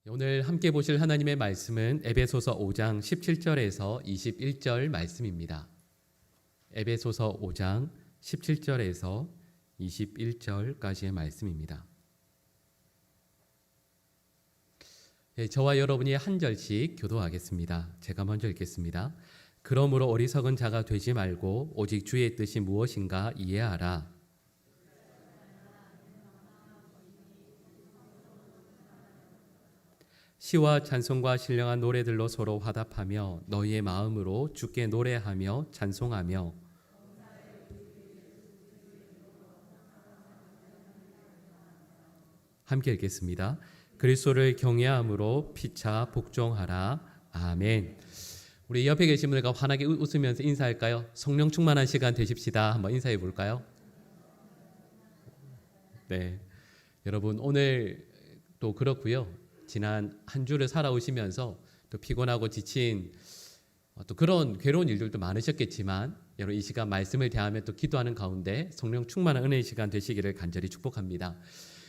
오늘 함께 보실 하나님의 말씀은 에베소서 5장 17절에서 21절 말씀입니다. 에베소서 5장 17절에서 21절까지의 말씀입니다. 저와 여러분이 한 절씩 교도하겠습니다. 제가 먼저 읽겠습니다. 그러므로 어리석은 자가 되지 말고 오직 주의 뜻이 무엇인가 이해하라. 시와 찬송과 신령한 노래들로 서로 화답하며 너희의 마음으로 주께 노래하며 찬송하며 함께 읽겠습니다. 그리스도를 경외함으로 피차 복종하라. 아멘. 우리 옆에 계신 분들과 환하게 웃으면서 인사할까요? 성령 충만한 시간 되십시다. 한번 인사해 볼까요? 네, 여러분 오늘 또 그렇고요. 지난 한 주를 살아오시면서 또 피곤하고 지친 또 그런 괴로운 일들도 많으셨겠지만 여러분 이 시간 말씀을 대하며 또 기도하는 가운데 성령 충만한 은혜의 시간 되시기를 간절히 축복합니다.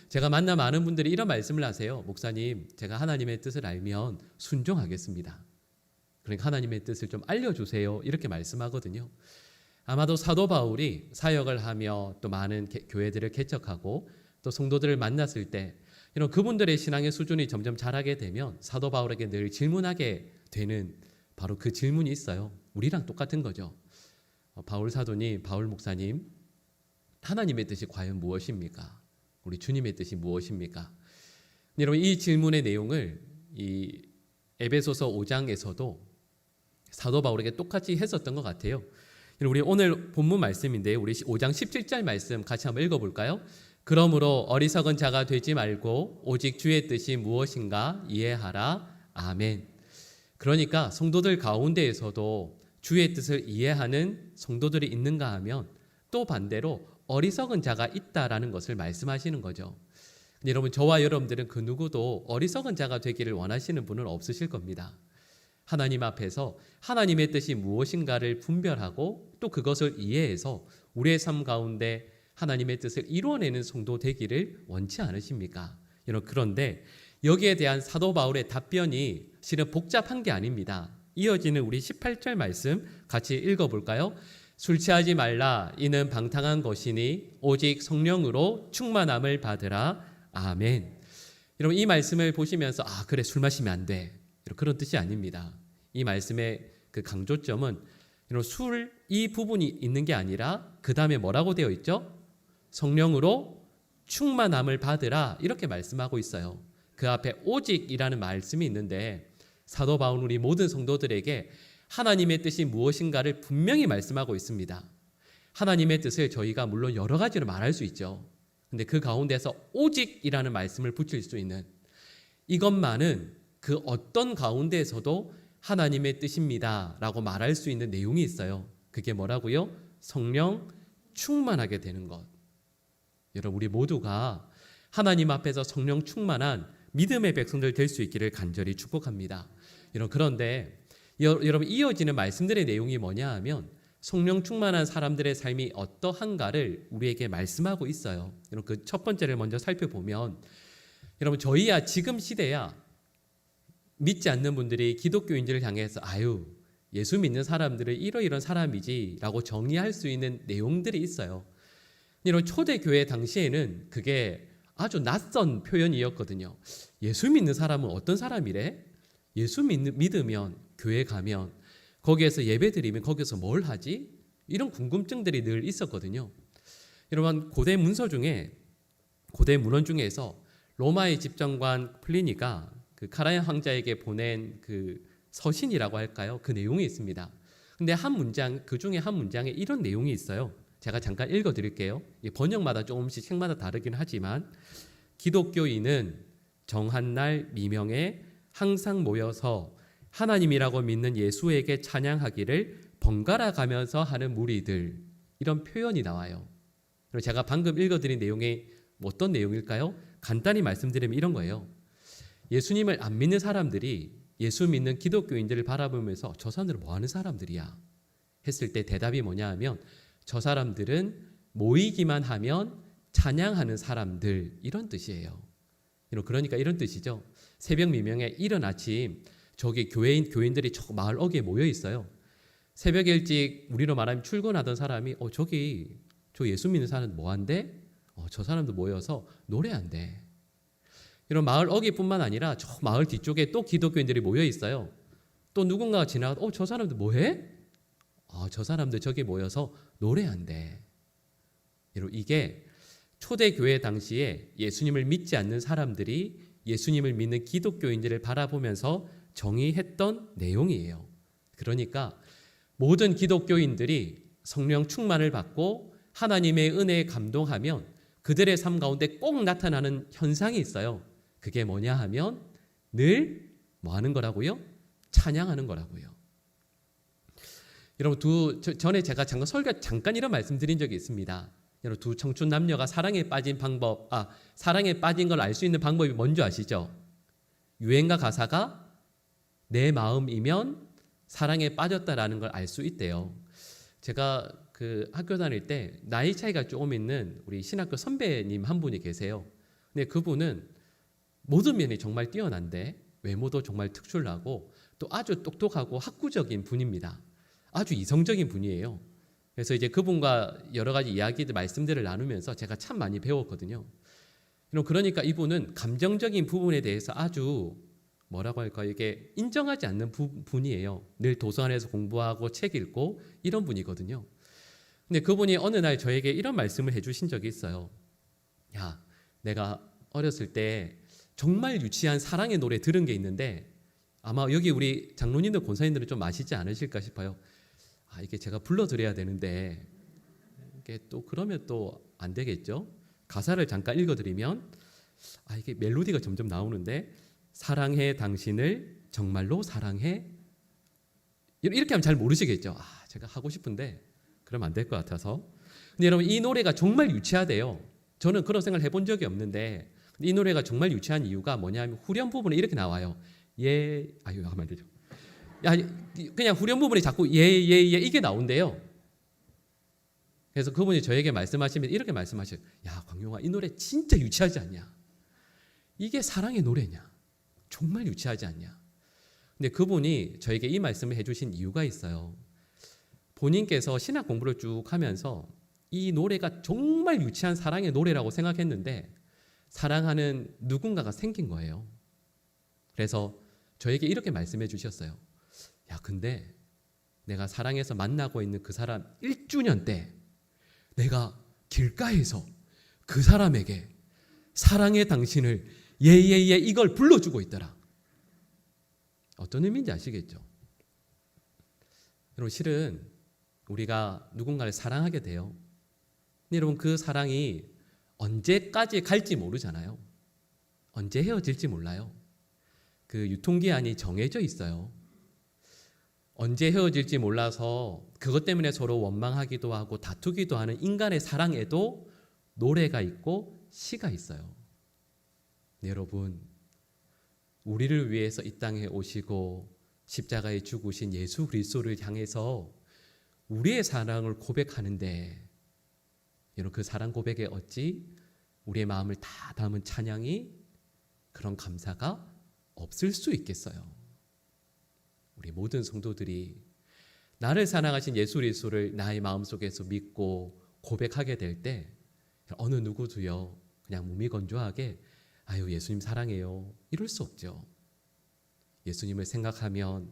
제가 만나 많은 분들이 이런 말씀을 하세요. 목사님, 제가 하나님의 뜻을 알면 순종하겠습니다. 그러니까 하나님의 뜻을 좀 알려주세요. 이렇게 말씀하거든요. 아마도 사도 바울이 사역을 하며 또 많은 교회들을 개척하고 또 성도들을 만났을 때 이런 그분들의 신앙의 수준이 점점 자라게 되면 사도 바울에게 늘 질문하게 되는 바로 그 질문이 있어요. 우리랑 똑같은 거죠. 바울 사도님, 바울 목사님, 하나님의 뜻이 과연 무엇입니까? 우리 주님의 뜻이 무엇입니까? 여러분 이 질문의 내용을 이 에베소서 5장에서도 사도 바울에게 똑같이 했었던 것 같아요. 우리 오늘 본문 말씀인데 우리 5장 17절 말씀 같이 한번 읽어볼까요? 그러므로 어리석은 자가 되지 말고 오직 주의 뜻이 무엇인가 이해하라. 아멘. 그러니까 성도들 가운데에서도 주의 뜻을 이해하는 성도들이 있는가 하면 또 반대로 어리석은 자가 있다라는 것을 말씀하시는 거죠. 여러분 저와 여러분들은 그 누구도 어리석은 자가 되기를 원하시는 분은 없으실 겁니다. 하나님 앞에서 하나님의 뜻이 무엇인가를 분별하고 또 그것을 이해해서 우리의 삶 가운데 하나님의 뜻을 이루어내는 성도 되기를 원치 않으십니까? 그런데 여기에 대한 사도 바울의 답변이 실은 복잡한 게 아닙니다. 이어지는 우리 18절 말씀 같이 읽어볼까요? 술 취하지 말라. 이는 방탕한 것이니 오직 성령으로 충만함을 받으라. 아멘. 여러분 이 말씀을 보시면서 그래 술 마시면 안 돼. 그런 뜻이 아닙니다. 이 말씀의 그 강조점은 술 이 부분이 있는 게 아니라 그 다음에 뭐라고 되어 있죠? 성령으로 충만함을 받으라 이렇게 말씀하고 있어요. 그 앞에 오직이라는 말씀이 있는데 사도 바울은 우리 모든 성도들에게 하나님의 뜻이 무엇인가를 분명히 말씀하고 있습니다. 하나님의 뜻을 저희가 물론 여러 가지로 말할 수 있죠. 근데 그 가운데서 오직이라는 말씀을 붙일 수 있는 이것만은 그 어떤 가운데에서도 하나님의 뜻입니다 라고 말할 수 있는 내용이 있어요. 그게 뭐라고요? 성령 충만하게 되는 것. 여러분 우리 모두가 하나님 앞에서 성령 충만한 믿음의 백성들 될 수 있기를 간절히 축복합니다. 그런데 여러분 이어지는 말씀들의 내용이 뭐냐 하면 성령 충만한 사람들의 삶이 어떠한가를 우리에게 말씀하고 있어요. 여러분 그 첫 번째를 먼저 살펴보면 여러분 저희야 지금 시대야 믿지 않는 분들이 기독교인들을 향해서 예수 믿는 사람들은 이러이런 사람이지 라고 정의할 수 있는 내용들이 있어요. 이런 초대교회 당시에는 그게 아주 낯선 표현이었거든요. 예수 믿는 사람은 어떤 사람이래? 예수 믿으면 교회 가면 거기에서 예배 드리면 거기서 뭘 하지? 이런 궁금증들이 늘 있었거든요. 여러분 고대 문헌 중에서 로마의 집정관 플리니가 그 카라얀 황자에게 보낸 그 서신이라고 할까요? 그 내용이 있습니다. 근데 그 중에 한 문장에 이런 내용이 있어요. 제가 잠깐 읽어드릴게요. 번역마다 조금씩 책마다 다르긴 하지만 기독교인은 정한 날 미명에 항상 모여서 하나님이라고 믿는 예수에게 찬양하기를 번갈아 가면서 하는 무리들 이런 표현이 나와요. 그리고 제가 방금 읽어드린 내용이 어떤 내용일까요? 간단히 말씀드리면 이런 거예요. 예수님을 안 믿는 사람들이 예수 믿는 기독교인들을 바라보면서 저 사람들은 뭐 하는 사람들이야? 했을 때 대답이 뭐냐 하면 저 사람들은 모이기만 하면 찬양하는 사람들 이런 뜻이에요. 그러니까 이런 뜻이죠. 새벽 미명에 이른 아침 저기 교인들이 저 마을 어귀에 모여 있어요. 새벽 일찍 우리로 말하면 출근하던 사람이 저기 저 예수 믿는 사람 뭐 한대? 저 사람도 모여서 노래한대. 이런 마을 어귀뿐만 아니라 저 마을 뒤쪽에 또 기독교인들이 모여 있어요. 또 누군가가 지나가도 저 사람들 뭐해? 저 사람들 저기 모여서 노래한대. 이게 초대교회 당시에 예수님을 믿지 않는 사람들이 예수님을 믿는 기독교인들을 바라보면서 정의했던 내용이에요. 그러니까 모든 기독교인들이 성령 충만을 받고 하나님의 은혜에 감동하면 그들의 삶 가운데 꼭 나타나는 현상이 있어요. 그게 뭐냐 하면 늘 뭐 하는 거라고요? 찬양하는 거라고요. 여러분 전에 제가 잠깐 이런 말씀드린 적이 있습니다. 여러분 두 청춘 남녀가 사랑에 빠진 걸 알 수 있는 방법이 뭔지 아시죠? 유행가 가사가 내 마음이면 사랑에 빠졌다라는 걸 알 수 있대요. 제가 그 학교 다닐 때 나이 차이가 조금 있는 우리 신학교 선배님 한 분이 계세요. 근데 그분은 모든 면이 정말 뛰어난데 외모도 정말 특출나고 또 아주 똑똑하고 학구적인 분입니다. 아주 이성적인 분이에요. 그래서 이제 그분과 여러 가지 이야기들, 말씀들을 나누면서 제가 참 많이 배웠거든요. 그러니까 이분은 감정적인 부분에 대해서 아주 뭐라고 할까요? 이게 인정하지 않는 분이에요. 늘 도서관에서 공부하고 책 읽고 이런 분이거든요. 근데 그분이 어느 날 저에게 이런 말씀을 해주신 적이 있어요. 야, 내가 어렸을 때 정말 유치한 사랑의 노래 들은 게 있는데 아마 여기 우리 장로님들, 권사님들은 좀 아시지 않으실까 싶어요. 이게 제가 불러드려야 되는데 이게 또 그러면 또 안 되겠죠. 가사를 잠깐 읽어드리면 이게 멜로디가 점점 나오는데 사랑해 당신을 정말로 사랑해 이렇게 하면 잘 모르시겠죠. 제가 하고 싶은데 그러면 안 될 것 같아서. 근데 여러분 이 노래가 정말 유치하대요. 저는 그런 생각을 해본 적이 없는데 이 노래가 정말 유치한 이유가 뭐냐면 후렴 부분에 이렇게 나와요. 하면 안 되죠. 그냥 후렴 부분이 자꾸 이게 나온대요. 그래서 그분이 저에게 말씀하시면 이렇게 말씀하셔요. 야, 광용아, 이 노래 진짜 유치하지 않냐? 이게 사랑의 노래냐? 정말 유치하지 않냐? 근데 그분이 저에게 이 말씀을 해주신 이유가 있어요. 본인께서 신학 공부를 쭉 하면서 이 노래가 정말 유치한 사랑의 노래라고 생각했는데 사랑하는 누군가가 생긴 거예요. 그래서 저에게 이렇게 말씀해 주셨어요. 야, 근데 내가 사랑해서 만나고 있는 그 사람 1주년 때 내가 길가에서 그 사람에게 사랑의 당신을 예예예 이걸 불러주고 있더라. 어떤 의미인지 아시겠죠? 여러분 실은 우리가 누군가를 사랑하게 돼요. 근데 여러분 그 사랑이 언제까지 갈지 모르잖아요. 언제 헤어질지 몰라요. 그 유통기한이 정해져 있어요. 언제 헤어질지 몰라서 그것 때문에 서로 원망하기도 하고 다투기도 하는 인간의 사랑에도 노래가 있고 시가 있어요. 네, 여러분 우리를 위해서 이 땅에 오시고 십자가에 죽으신 예수 그리스도를 향해서 우리의 사랑을 고백하는데 여러분 그 사랑 고백에 어찌 우리의 마음을 다 담은 찬양이 그런 감사가 없을 수 있겠어요. 우리 모든 성도들이 나를 사랑하신 예수 그리스도를 나의 마음속에서 믿고 고백하게 될 때 어느 누구도요 그냥 무미건조하게 아유 예수님 사랑해요 이럴 수 없죠. 예수님을 생각하면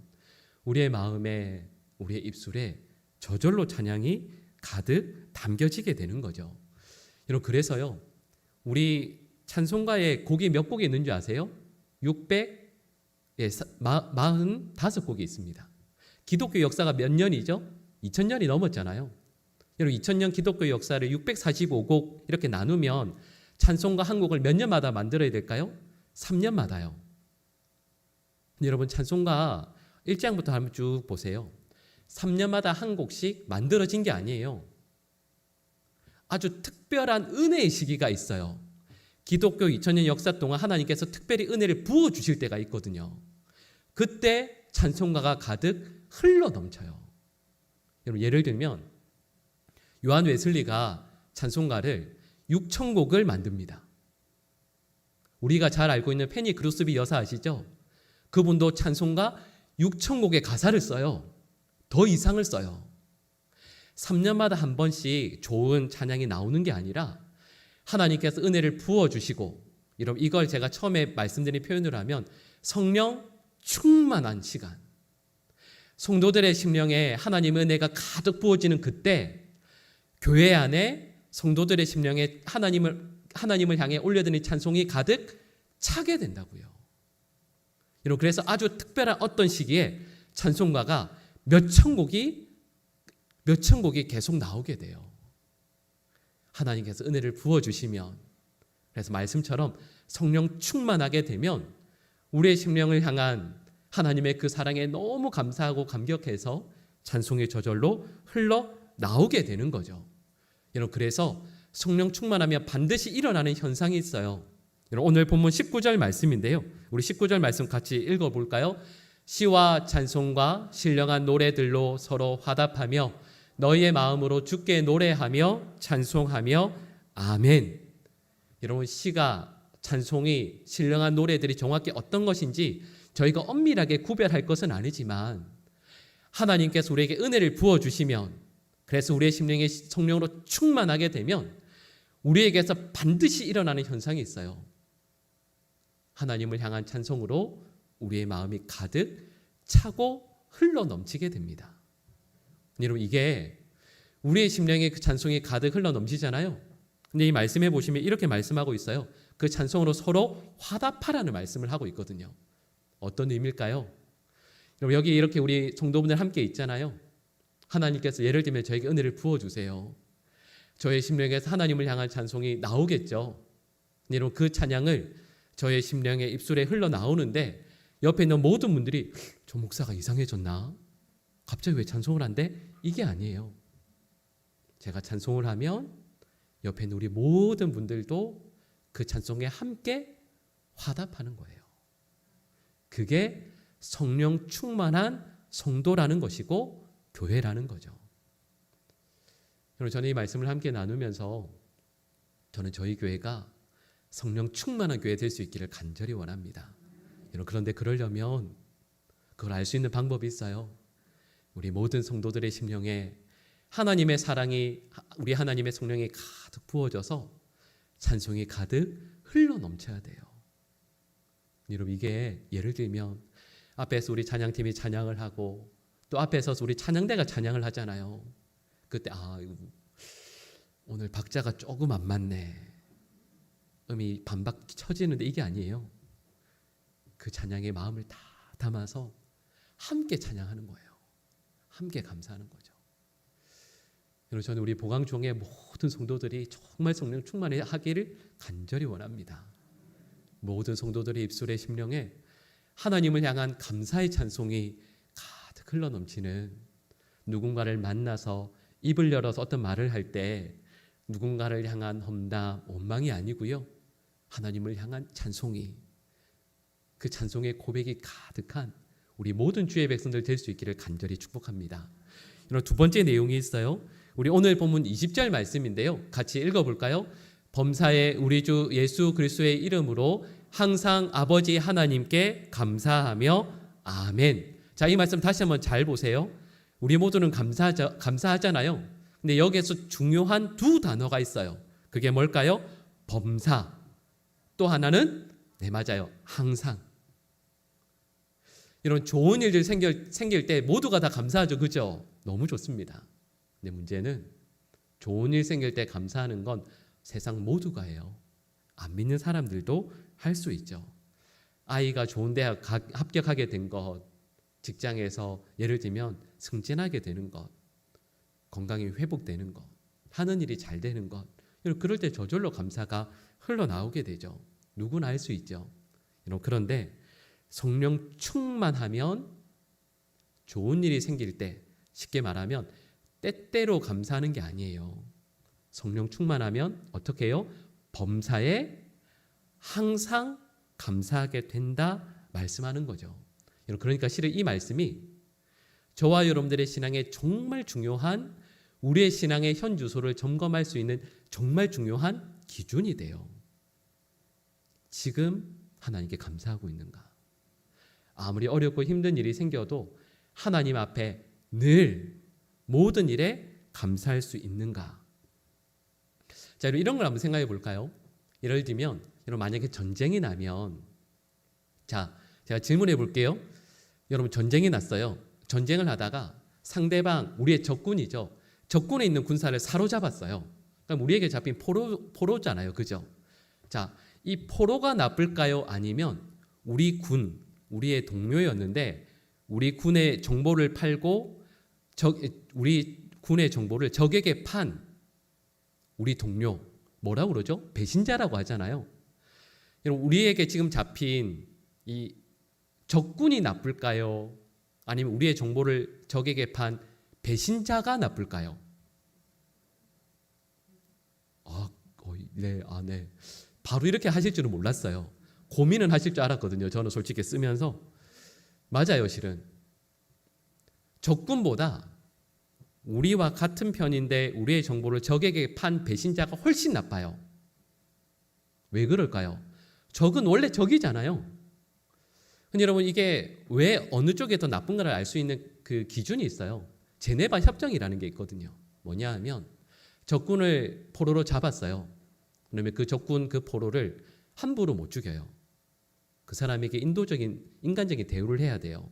우리의 마음에 우리의 입술에 저절로 찬양이 가득 담겨지게 되는 거죠. 여러분 그래서요 우리 찬송가에 곡이 몇 곡이 있는 줄 아세요? 645곡이 있습니다. 기독교 역사가 몇 년이죠? 2000년이 넘었잖아요. 여러분 2000년 기독교 역사를 645곡 이렇게 나누면 찬송가 한 곡을 몇 년마다 만들어야 될까요? 3년마다요. 여러분 찬송가 1장부터 한번 쭉 보세요. 3년마다 한 곡씩 만들어진 게 아니에요. 아주 특별한 은혜의 시기가 있어요. 기독교 2000년 역사 동안 하나님께서 특별히 은혜를 부어주실 때가 있거든요. 그때 찬송가가 가득 흘러 넘쳐요. 여러분 예를 들면 요한 웨슬리가 찬송가를 6000곡을 만듭니다. 우리가 잘 알고 있는 페니 그루스비 여사 아시죠? 그분도 찬송가 6,000곡의 가사를 써요. 더 이상을 써요. 3년마다 한 번씩 좋은 찬양이 나오는 게 아니라 하나님께서 은혜를 부어주시고, 이걸 제가 처음에 말씀드린 표현을 하면 성령 충만한 시간, 성도들의 심령에 하나님의 은혜가 가득 부어지는 그때 교회 안에 성도들의 심령에 하나님을 향해 올려드리는 찬송이 가득 차게 된다고요. 여러분, 그래서 아주 특별한 어떤 시기에 찬송가가 몇천 곡이 계속 나오게 돼요. 하나님께서 은혜를 부어주시면, 그래서 말씀처럼 성령 충만하게 되면 우리의 심령을 향한 하나님의 그 사랑에 너무 감사하고 감격해서 찬송이 저절로 흘러나오게 되는 거죠. 여러분, 그래서 성령 충만하면 반드시 일어나는 현상이 있어요. 여러분, 오늘 본문 19절 말씀인데요. 우리 19절 말씀 같이 읽어볼까요? 시와 찬송과 신령한 노래들로 서로 화답하며 너희의 마음으로 주께 노래하며 찬송하며 아멘. 여러분, 시가, 찬송이, 신령한 노래들이 정확히 어떤 것인지 저희가 엄밀하게 구별할 것은 아니지만 하나님께서 우리에게 은혜를 부어주시면, 그래서 우리의 심령이 성령으로 충만하게 되면 우리에게서 반드시 일어나는 현상이 있어요. 하나님을 향한 찬송으로 우리의 마음이 가득 차고 흘러넘치게 됩니다. 여러분, 이게 우리의 심령에 그 찬송이 가득 흘러넘치잖아요. 근데 이 말씀해 보시면 이렇게 말씀하고 있어요. 그 찬송으로 서로 화답하라는 말씀을 하고 있거든요. 어떤 의미일까요? 여러분, 여기 이렇게 우리 성도분들 함께 있잖아요. 하나님께서 예를 들면 저에게 은혜를 부어주세요. 저의 심령에서 하나님을 향한 찬송이 나오겠죠. 여러분, 그 찬양을 저의 심령의 입술에 흘러나오는데 옆에 있는 모든 분들이 저 목사가 이상해졌나? 갑자기 왜 찬송을 한대? 이게 아니에요. 제가 찬송을 하면 옆에 있는 우리 모든 분들도 그 찬송에 함께 화답하는 거예요. 그게 성령 충만한 성도라는 것이고 교회라는 거죠. 여러분, 저는 이 말씀을 함께 나누면서 저는 저희 교회가 성령 충만한 교회 될 수 있기를 간절히 원합니다. 여러분, 그런데 그러려면 그걸 알 수 있는 방법이 있어요. 우리 모든 성도들의 심령에 하나님의 사랑이, 우리 하나님의 성령이 가득 부어져서 찬송이 가득 흘러넘쳐야 돼요. 여러분, 이게 예를 들면 앞에서 우리 찬양팀이 찬양을 하고 또 앞에 서서 우리 찬양대가 찬양을 하잖아요. 그때 오늘 박자가 조금 안 맞네. 음이 반박 쳐지는데 이게 아니에요. 그 찬양의 마음을 다 담아서 함께 찬양하는 거예요. 함께 감사하는 거죠. 여러분, 저는 우리 보강종의 모든 성도들이 정말 성령 충만하기를 간절히 원합니다. 모든 성도들의 입술의 심령에 하나님을 향한 감사의 찬송이 가득 흘러넘치는, 누군가를 만나서 입을 열어서 어떤 말을 할 때 누군가를 향한 험담, 원망이 아니고요. 하나님을 향한 찬송이, 그 찬송의 고백이 가득한 우리 모든 주의 백성들 될 수 있기를 간절히 축복합니다. 이런 두 번째 내용이 있어요. 우리 오늘 본문 20절 말씀인데요. 같이 읽어볼까요? 범사에 우리 주 예수 그리스도의 이름으로 항상 아버지 하나님께 감사하며 아멘. 자, 이 말씀 다시 한번 잘 보세요. 우리 모두는 감사하잖아요. 근데 여기에서 중요한 두 단어가 있어요. 그게 뭘까요? 범사. 또 하나는, 네, 맞아요, 항상. 이런 좋은 일들 생길 때 모두가 다 감사하죠. 그죠? 너무 좋습니다. 근데 문제는 좋은 일 생길 때 감사하는 건 세상 모두가 해요. 안 믿는 사람들도 할 수 있죠. 아이가 좋은 대학 합격하게 된 것, 직장에서 예를 들면 승진하게 되는 것, 건강이 회복되는 것, 하는 일이 잘 되는 것, 그럴 때 저절로 감사가 흘러나오게 되죠. 누구나 할 수 있죠. 그런데 성령 충만하면 좋은 일이 생길 때, 쉽게 말하면 때때로 감사하는 게 아니에요. 성령 충만하면 어떻게 해요? 범사에 항상 감사하게 된다 말씀하는 거죠. 그러니까 실은 이 말씀이 저와 여러분들의 신앙에 정말 중요한, 우리의 신앙의 현주소를 점검할 수 있는 정말 중요한 기준이 돼요. 지금 하나님께 감사하고 있는가? 아무리 어렵고 힘든 일이 생겨도 하나님 앞에 늘 모든 일에 감사할 수 있는가? 자, 이런 걸 한번 생각해 볼까요? 예를 들면 여러분 만약에 전쟁이 나면, 자, 제가 질문해 볼게요. 여러분 전쟁이 났어요. 전쟁을 하다가 상대방, 우리의 적군이죠. 적군에 있는 군사를 사로잡았어요. 그럼 우리에게 잡힌 포로잖아요. 그죠? 자, 이 포로가 나쁠까요? 아니면 우리 군, 우리의 동료였는데 우리 군의 정보를 팔고 우리 군의 정보를 적에게 판 우리 동료, 뭐라고 그러죠? 배신자라고 하잖아요. 여러분, 우리에게 지금 잡힌 이 적군이 나쁠까요? 아니면 우리의 정보를 적에게 판 배신자가 나쁠까요? 네. 바로 이렇게 하실 줄은 몰랐어요. 고민은 하실 줄 알았거든요. 저는 솔직히 쓰면서. 맞아요, 실은. 적군보다 우리와 같은 편인데 우리의 정보를 적에게 판 배신자가 훨씬 나빠요. 왜 그럴까요? 적은 원래 적이잖아요. 근데 여러분, 이게 왜 어느 쪽에 더 나쁜가를 알 수 있는 그 기준이 있어요. 제네바 협정이라는 게 있거든요. 뭐냐 하면 적군을 포로로 잡았어요. 그러면 그 적군 그 포로를 함부로 못 죽여요. 그 사람에게 인간적인 대우를 해야 돼요.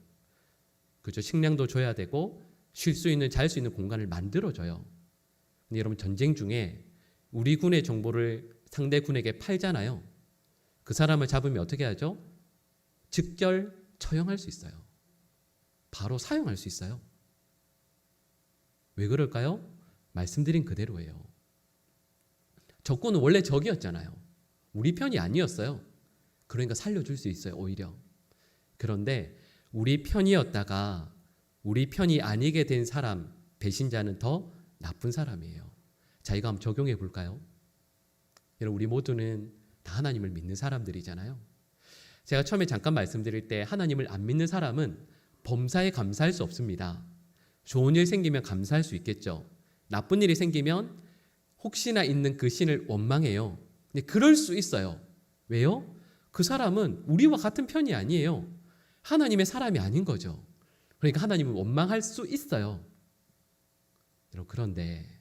그죠? 식량도 줘야 되고 쉴 수 있는, 잘 수 있는 공간을 만들어줘요. 근데 여러분, 전쟁 중에 우리 군의 정보를 상대 군에게 팔잖아요. 그 사람을 잡으면 어떻게 하죠? 즉결 처형할 수 있어요. 바로 사용할 수 있어요. 왜 그럴까요? 말씀드린 그대로예요. 적군은 원래 적이었잖아요. 우리 편이 아니었어요. 그러니까 살려줄 수 있어요, 오히려. 그런데 우리 편이었다가 우리 편이 아니게 된 사람, 배신자는 더 나쁜 사람이에요. 자, 이거 한번 적용해 볼까요? 여러분, 우리 모두는 다 하나님을 믿는 사람들이잖아요. 제가 처음에 잠깐 말씀드릴 때 하나님을 안 믿는 사람은 범사에 감사할 수 없습니다. 좋은 일 생기면 감사할 수 있겠죠. 나쁜 일이 생기면 혹시나 있는 그 신을 원망해요. 근데 그럴 수 있어요. 왜요? 그 사람은 우리와 같은 편이 아니에요. 하나님의 사람이 아닌 거죠. 그러니까 하나님을 원망할 수 있어요. 여러분, 그런데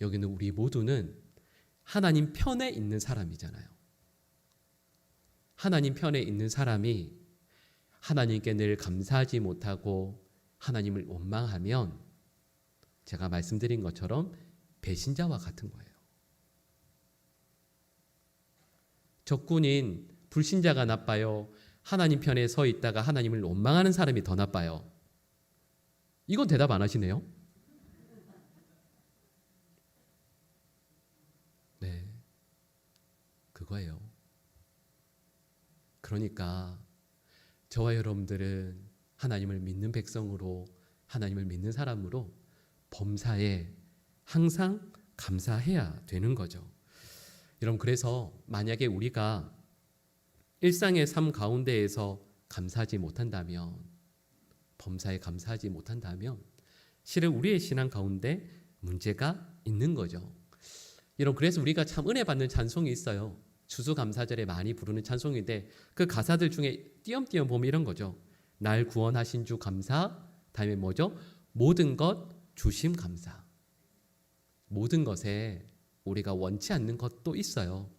여기는 우리 모두는 하나님 편에 있는 사람이잖아요. 하나님 편에 있는 사람이 하나님께 늘 감사하지 못하고 하나님을 원망하면 제가 말씀드린 것처럼 배신자와 같은 거예요. 적군인 불신자가 나빠요? 하나님 편에 서 있다가 하나님을 원망하는 사람이 더 나빠요? 이건 대답 안 하시네요. 네, 그거예요. 그러니까 저와 여러분들은 하나님을 믿는 백성으로, 하나님을 믿는 사람으로 범사에 항상 감사해야 되는 거죠. 여러분, 그래서 만약에 우리가 일상의 삶 가운데에서 감사하지 못한다면, 범사에 감사하지 못한다면 실은 우리의 신앙 가운데 문제가 있는 거죠. 여러분, 그래서 우리가 참 은혜 받는 찬송이 있어요. 추수감사절에 많이 부르는 찬송인데 그 가사들 중에 띄엄띄엄 보면 이런 거죠. 날 구원하신 주 감사, 다음에 뭐죠? 모든 것 주심 감사. 모든 것에 우리가 원치 않는 것도 있어요.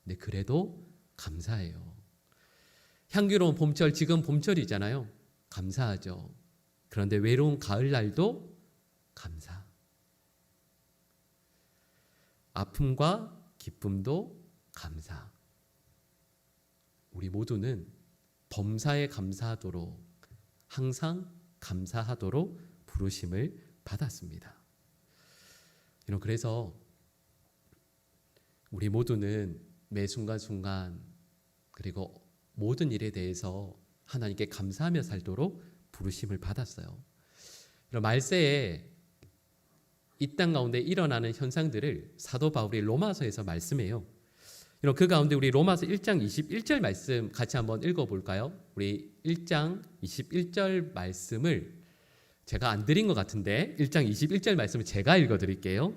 근데 그래도 감사해요. 향기로운 봄철, 지금 봄철이잖아요. 감사하죠. 그런데 외로운 가을날도 감사. 아픔과 기쁨도 감사. 우리 모두는 범사에 감사하도록, 항상 감사하도록 부르심을 받았습니다. 여러분, 그래서 우리 모두는 매 순간순간 그리고 모든 일에 대해서 하나님께 감사하며 살도록 부르심을 받았어요. 여러분, 말세에 이 땅 가운데 일어나는 현상들을 사도 바울이 로마서에서 말씀해요. 여러분, 그 가운데 우리 로마서 1장 21절 말씀 같이 한번 읽어볼까요? 우리 1장 21절 말씀을 제가 안 드린 것 같은데 1장 21절 말씀을 제가 읽어드릴게요.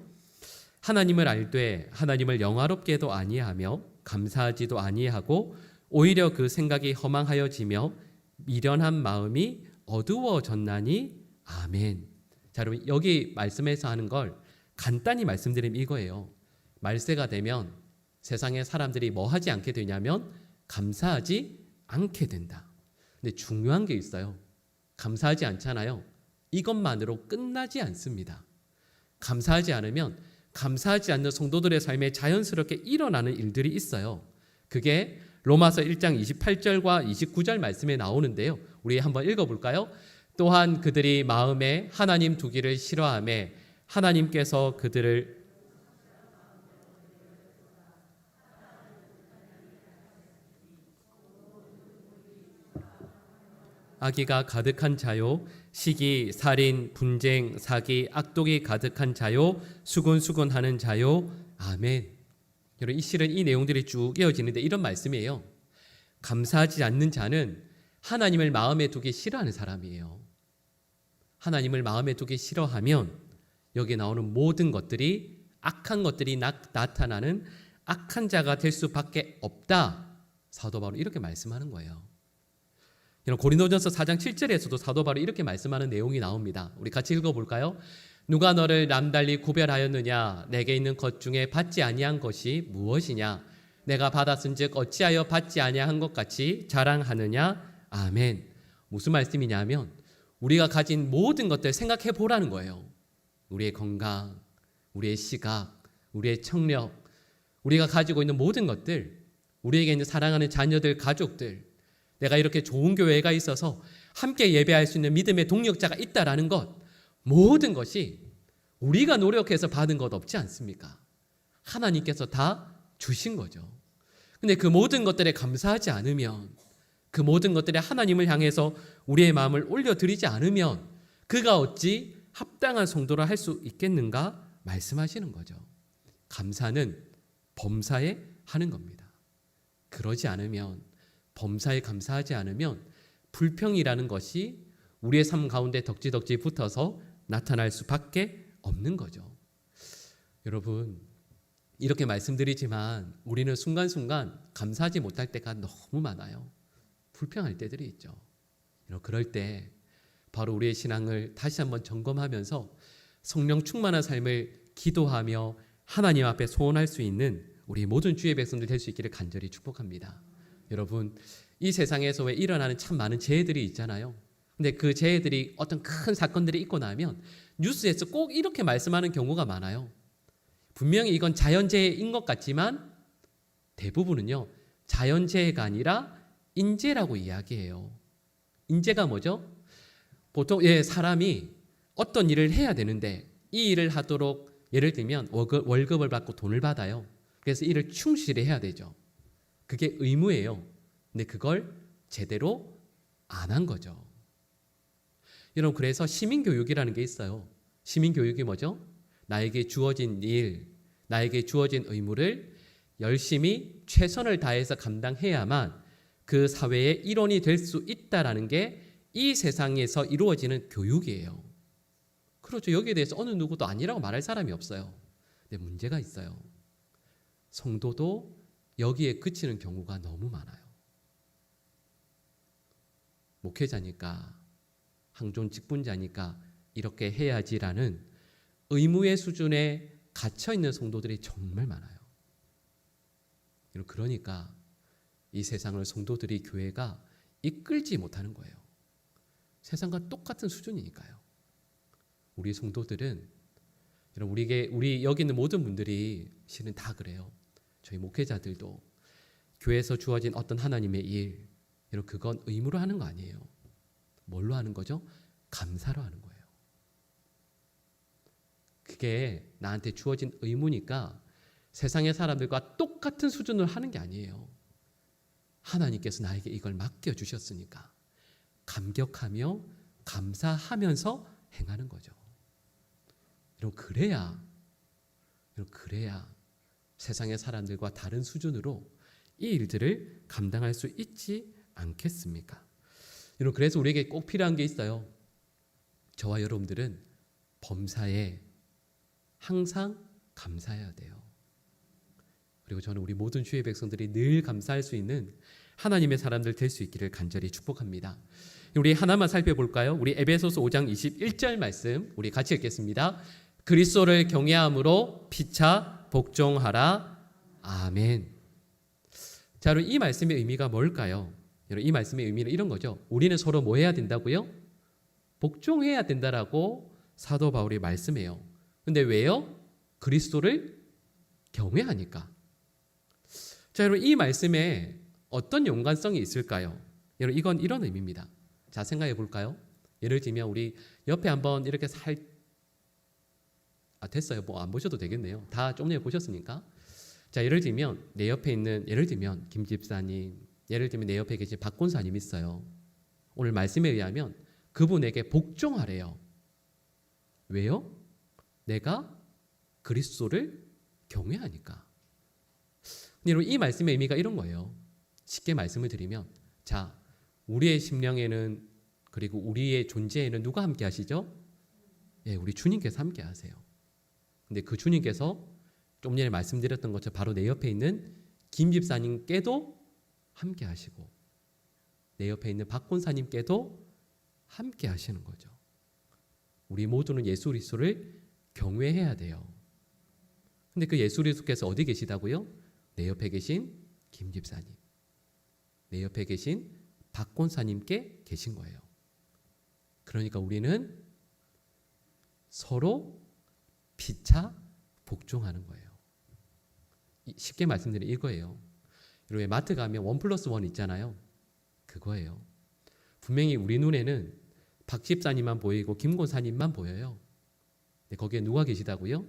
하나님을 알되 하나님을 영화롭게도 아니하며 감사하지도 아니하고 오히려 그 생각이 허망하여지며 미련한 마음이 어두워졌나니 아멘. 자, 여러분 여기 말씀에서 하는 걸 간단히 말씀드리면 이거예요. 말세가 되면 세상의 사람들이 뭐 하지 않게 되냐면 감사하지 않게 된다. 근데 중요한 게 있어요. 감사하지 않잖아요. 이것만으로 끝나지 않습니다. 감사하지 않으면 감사하지 않는 성도들의 삶에 자연스럽게 일어나는 일들이 있어요. 그게 로마서 1장 28절과 29절 말씀에 나오는데요. 우리 한번 읽어볼까요? 또한 그들이 마음에 하나님 두기를 싫어하며 하나님께서 그들을 악의가 가득한 자요, 시기, 살인, 분쟁, 사기, 악독이 가득한 자요, 수군수군하는 자요. 아멘. 여러분 이 실은 이 내용들이 쭉 이어지는데 이런 말씀이에요. 감사하지 않는 자는 하나님을 마음에 두기 싫어하는 사람이에요. 하나님을 마음에 두기 싫어하면 여기 나오는 모든 것들이 악한 것들이 나타나는 악한 자가 될 수밖에 없다. 사도 바울은 이렇게 말씀하는 거예요. 고린도전서 4장 7절에서도 사도 바울이 이렇게 말씀하는 내용이 나옵니다. 우리 같이 읽어볼까요? 누가 너를 남달리 구별하였느냐? 내게 있는 것 중에 받지 아니한 것이 무엇이냐? 내가 받았은즉 어찌하여 받지 아니한 것 같이 자랑하느냐? 아멘. 무슨 말씀이냐면 우리가 가진 모든 것들 생각해 보라는 거예요. 우리의 건강, 우리의 시각, 우리의 청력, 우리가 가지고 있는 모든 것들, 우리에게 있는 사랑하는 자녀들, 가족들, 내가 이렇게 좋은 교회가 있어서 함께 예배할 수 있는 믿음의 동력자가 있다라는 것, 모든 것이 우리가 노력해서 받은 것 없지 않습니까? 하나님께서 다 주신 거죠. 근데 그 모든 것들에 감사하지 않으면, 그 모든 것들에 하나님을 향해서 우리의 마음을 올려드리지 않으면 그가 어찌 합당한 성도를 할 수 있겠는가 말씀하시는 거죠. 감사는 범사에 하는 겁니다. 그러지 않으면, 범사에 감사하지 않으면 불평이라는 것이 우리의 삶 가운데 덕지덕지 붙어서 나타날 수밖에 없는 거죠. 여러분 이렇게 말씀드리지만 우리는 순간순간 감사하지 못할 때가 너무 많아요. 불평할 때들이 있죠. 그럴 때 바로 우리의 신앙을 다시 한번 점검하면서 성령 충만한 삶을 기도하며 하나님 앞에 소원할 수 있는 우리 모든 주의 백성들 될 수 있기를 간절히 축복합니다. 여러분 이 세상에서 왜 일어나는 참 많은 재해들이 있잖아요. 근데 그 재해들이 어떤 큰 사건들이 있고 나면 뉴스에서 꼭 이렇게 말씀하는 경우가 많아요. 분명히 이건 자연재해인 것 같지만 대부분은요 자연재해가 아니라 인재라고 이야기해요. 인재가 뭐죠? 보통 사람이 어떤 일을 해야 되는데 이 일을 하도록 예를 들면 월급을 받고 돈을 받아요. 그래서 일을 충실히 해야 되죠. 그게 의무예요. 근데 그걸 제대로 안 한 거죠. 여러분 그래서 시민교육이라는 게 있어요. 시민교육이 뭐죠? 나에게 주어진 일, 나에게 주어진 의무를 열심히 최선을 다해서 감당해야만 그 사회의 일원이 될 수 있다라는 게 이 세상에서 이루어지는 교육이에요. 그렇죠. 여기에 대해서 어느 누구도 아니라고 말할 사람이 없어요. 근데 문제가 있어요. 성도도 여기에 그치는 경우가 너무 많아요. 목회자니까, 항존 직분자니까 이렇게 해야지라는 의무의 수준에 갇혀있는 성도들이 정말 많아요. 그러니까 이 세상을 성도들이 교회가 이끌지 못하는 거예요. 세상과 똑같은 수준이니까요. 우리 성도들은 우리 여기 있는 모든 분들이 실은 다 그래요. 저희 목회자들도 교회에서 주어진 어떤 하나님의 일, 그건 의무로 하는 거 아니에요. 뭘로 하는 거죠? 감사로 하는 거예요. 그게 나한테 주어진 의무니까 세상의 사람들과 똑같은 수준으로 하는 게 아니에요. 하나님께서 나에게 이걸 맡겨주셨으니까 감격하며 감사하면서 행하는 거죠. 그래야 세상의 사람들과 다른 수준으로 이 일들을 감당할 수 있지 않겠습니까? 그래서 우리에게 꼭 필요한 게 있어요. 저와 여러분들은 범사에 항상 감사해야 돼요. 그리고 저는 우리 모든 주의 백성들이 늘 감사할 수 있는 하나님의 사람들 될 수 있기를 간절히 축복합니다. 우리 하나만 살펴볼까요? 우리 에베소서 5장 21절 말씀 우리 같이 읽겠습니다. 그리스도를 경외함으로 피차 복종하라. 아멘. 자, 여러분 이 말씀의 의미가 뭘까요? 여러분 이 말씀의 의미는 이런 거죠. 우리는 서로 뭐 해야 된다고요? 복종해야 된다라고 사도 바울이 말씀해요. 근데 왜요? 그리스도를 경외하니까. 자, 여러분 이 말씀에 어떤 연관성이 있을까요? 여러분 이건 이런 의미입니다. 자, 생각해 볼까요? 예를 들면 우리 옆에 한번 이렇게 됐어요. 뭐 안 보셔도 되겠네요. 다 좀 전에 보셨으니까. 자, 예를 들면 내 옆에 있는 예를 들면 김 집사님, 예를 들면 내 옆에 계신 박 권사님 있어요. 오늘 말씀에 의하면 그분에게 복종하래요. 왜요? 내가 그리스도를 경외하니까. 여러분 이 말씀의 의미가 이런 거예요. 쉽게 말씀을 드리면, 자, 우리의 심령에는 그리고 우리의 존재에는 누가 함께 하시죠? 예, 우리 주님께서 함께 하세요. 근데 그 주님께서 좀 전에 말씀드렸던 것처럼 바로 내 옆에 있는 김 집사님께도 함께 하시고 내 옆에 있는 박 권사님께도 함께 하시는 거죠. 우리 모두는 예수 그리스도를 경외해야 돼요. 근데 그 예수 그리스도께서 어디 계시다고요? 내 옆에 계신 김 집사님, 내 옆에 계신 박 권사님께 계신 거예요. 그러니까 우리는 서로 피차 복종하는 거예요. 쉽게 말씀드리면 이거예요. 여러분 마트 가면 1+1 있잖아요. 그거예요. 분명히 우리 눈에는 박 집사님만 보이고 김 권사님만 보여요. 근데 거기에 누가 계시다고요?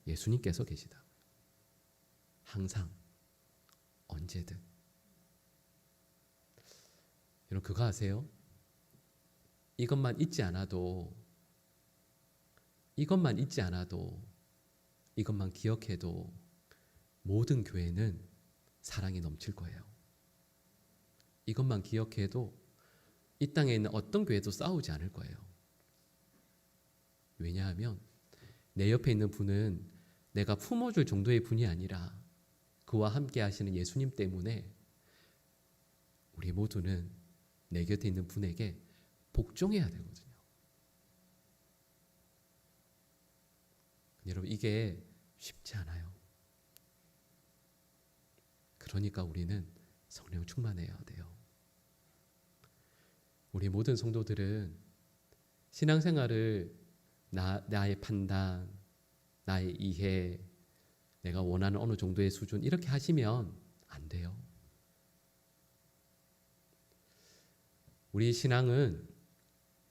예수님께서 계시다고요. 항상 언제든. 여러분 그거 아세요? 이것만 잊지 않아도 이것만 기억해도 모든 교회는 사랑이 넘칠 거예요. 이것만 기억해도 이 땅에 있는 어떤 교회도 싸우지 않을 거예요. 왜냐하면 내 옆에 있는 분은 내가 품어줄 정도의 분이 아니라 그와 함께 하시는 예수님 때문에 우리 모두는 내 곁에 있는 분에게 복종해야 되거든요. 여러분 이게 쉽지 않아요. 그러니까 우리는 성령 충만해야 돼요. 우리 모든 성도들은 신앙생활을 나의 판단, 나의 이해, 내가 원하는 어느 정도의 수준 이렇게 하시면 안 돼요. 우리 신앙은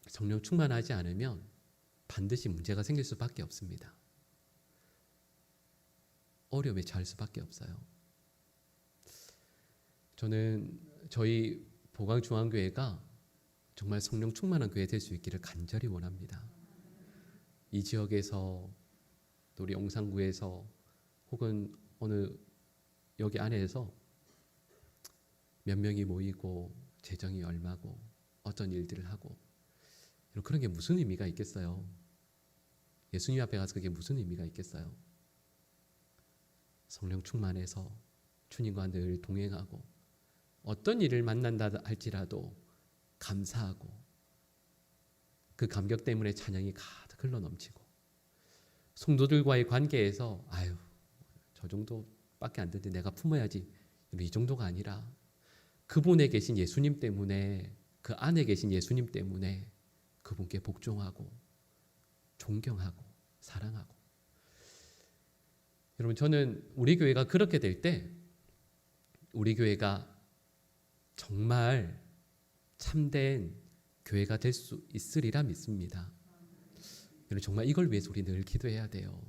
성령 충만하지 않으면 반드시 문제가 생길 수밖에 없습니다. 어려움에 처할 수밖에 없어요. 저는 저희 보강중앙교회가 정말 성령 충만한 교회 될 수 있기를 간절히 원합니다. 이 지역에서 또 우리 영산구에서 혹은 어느 여기 안에서 몇 명이 모이고 재정이 얼마고 어떤 일들을 하고 그런 게 무슨 의미가 있겠어요? 예수님 앞에 가서 그게 무슨 의미가 있겠어요? 성령 충만해서 주님과 늘 동행하고 어떤 일을 만난다 할지라도 감사하고 그 감격 때문에 찬양이 가득 흘러넘치고 성도들과의 관계에서 저 정도밖에 안 되는데 내가 품어야지 이 정도가 아니라 그분에 계신 예수님 때문에 그 안에 계신 예수님 때문에 그분께 복종하고 존경하고 사랑하고 여러분 저는 우리 교회가 그렇게 될 때 우리 교회가 정말 참된 교회가 될 수 있으리라 믿습니다. 여러분 정말 이걸 위해서 우리 늘 기도해야 돼요.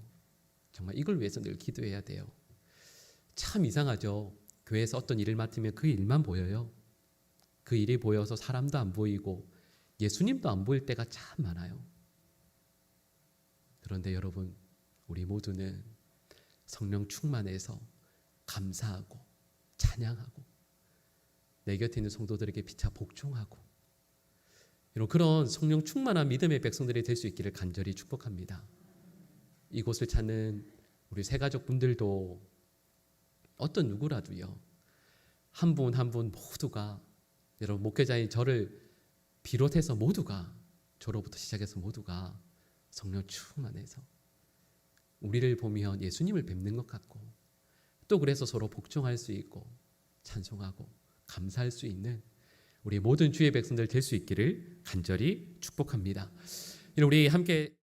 정말 이걸 위해서 늘 기도해야 돼요. 참 이상하죠. 교회에서 어떤 일을 맡으면 그 일만 보여요. 그 일이 보여서 사람도 안 보이고 예수님도 안 보일 때가 참 많아요. 그런데 여러분 우리 모두는 성령 충만해서 감사하고 찬양하고 내 곁에 있는 성도들에게 피차 복종하고 이런 그런 성령 충만한 믿음의 백성들이 될 수 있기를 간절히 축복합니다. 이곳을 찾는 우리 새가족 분들도 어떤 누구라도요. 한 분 한 분 모두가 여러분 목회자인 저를 비롯해서 모두가 저로부터 시작해서 모두가 성령 충만해서 우리를 보면 예수님을 뵙는 것 같고 또 그래서 서로 복종할 수 있고 찬송하고 감사할 수 있는 우리 모든 주의 백성들 될 수 있기를 간절히 축복합니다. 우리 함께